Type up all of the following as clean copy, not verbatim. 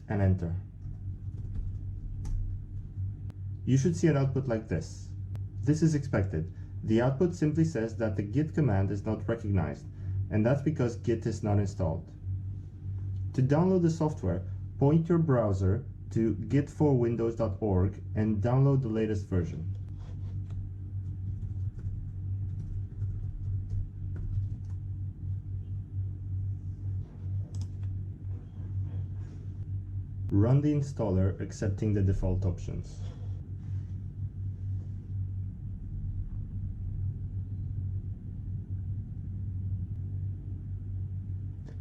and enter. You should see an output like this. This is expected. The output simply says that the git command is not recognized, and that's because git is not installed. To download the software, point your browser to git4windows.org and download the latest version. Run the installer accepting the default options.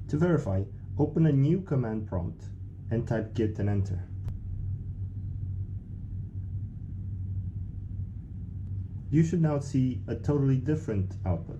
To verify, open a new command prompt and type git and enter. You should now see a totally different output.